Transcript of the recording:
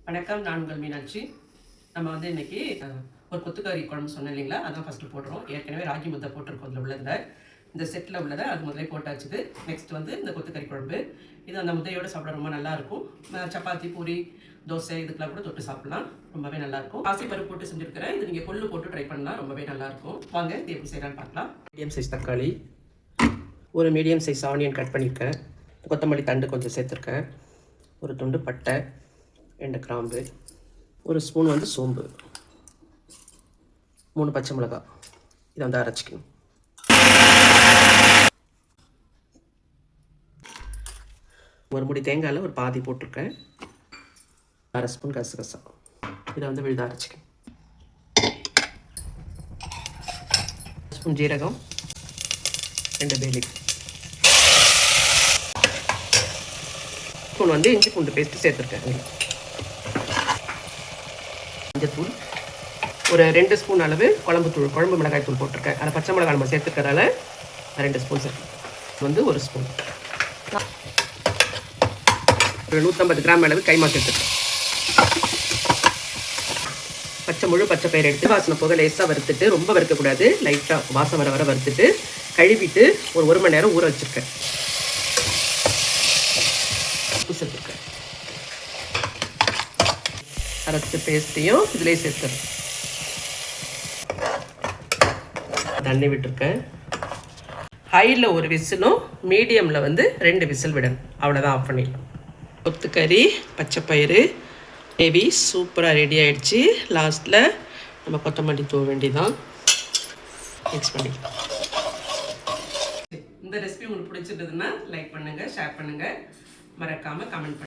வணக்கம், நான் உங்கள் மீனாட்சி. நம்ம வந்து இன்றைக்கி ஒரு கொத்துக்கறி குழம்பு சொன்னேன் இல்லைங்களா, அதான் ஃபஸ்ட்டு போடுறோம். ஏற்கனவே ராகி முத்தை போட்டிருக்கோம் அதில் உள்ளதில். இந்த செட்டில் உள்ளதை அது முதலே போட்டாச்சுது. நெக்ஸ்ட் வந்து இந்த கொத்துக்கறி குழம்பு. இது அந்த முத்தையோடு சாப்பிட ரொம்ப நல்லாயிருக்கும். சப்பாத்தி, பூரி, தோசை இதுக்கெல்லாம் கூட தொட்டு சாப்பிட்லாம். ரொம்பவே நல்லாயிருக்கும். பாசிப்பருப்பு போட்டு செஞ்சுருக்கிறேன். இது நீங்கள் கொள்ளு போட்டு ட்ரை பண்ணலாம், ரொம்பவே நல்லாயிருக்கும். வாங்க இது எப்படி செய்யலான்னு பார்க்கலாம். மீடியம் சைஸ் தக்காளி, ஒரு மீடியம் சைஸ் ஆனியன் கட் பண்ணியிருக்கேன். கொத்தமல்லி தண்டு கொஞ்சம் சேர்த்துருக்கேன். ஒரு துண்டு பட்டை, 2 கிராம்பு, ஒரு ஸ்பூன் வந்து சோம்பு, 3 பச்சை மிளகாய். இதை வந்து அரைச்சிக்கணும். ஒரு முடி தேங்காயில் ஒரு பாதி போட்டிருக்கேன். 1/2 ஸ்பூன் கசகசா. இதை வந்து விழுத அரைச்சிக்கணும். ஸ்பூன் ஜீரகம், 2 பே லீஃப், ஸ்பூன் வந்து இஞ்சி பூண்டு பேஸ்ட்டு சேர்த்துருக்கேன். மஞ்சத்தூள், ஒரு 2 ஸ்பூன் அளவு குழம்பு மிளகாய் தூள் போட்டிருக்கேன். அதில் பச்சை மிளகாய் நம்ம சேர்த்துக்கிறதால 2 ஸ்பூன் சேர்த்து வந்து 1 ஸ்பூன், ஒரு 150 கிராம் அளவு கைமா சேர்த்துருக்கேன். முழு பச்சை பயிர் எடுத்து வாசனை போக லேசாக வறுத்துட்டு, ரொம்ப வறுக்கக்கூடாது, லைட்டாக வாசம் வர வறுத்துட்டு கழுவிட்டு ஒரு 1 மணி நேரம் ஊற வச்சுருக்கேன். உப்பு சேர்த்துருக்கேன். அரைச்ச பேஸ்ட்டையும் இதிலே சேர்த்துறேன். தண்ணி விட்டுருக்கேன். ஹையில் ஒரு விசிலும் மீடியமில் வந்து 2 விசில் விடணும். அவ்வளோதான், ஆஃப் பண்ணிடலாம். கொத்துக்கறி, பச்சைப்பயிறு கிரேவி சூப்பராக ரெடி ஆகிடுச்சு. லாஸ்ட்டில் நம்ம கொத்தமல்லி தூவ வேண்டியதான். மிக்ஸ் பண்ணிக்கலாம். இந்த ரெசிபி உங்களுக்கு பிடிச்சிருந்ததுன்னா லைக் பண்ணுங்கள், ஷேர் பண்ணுங்கள், மறக்காமல் கமெண்ட் பண்ணுங்கள்.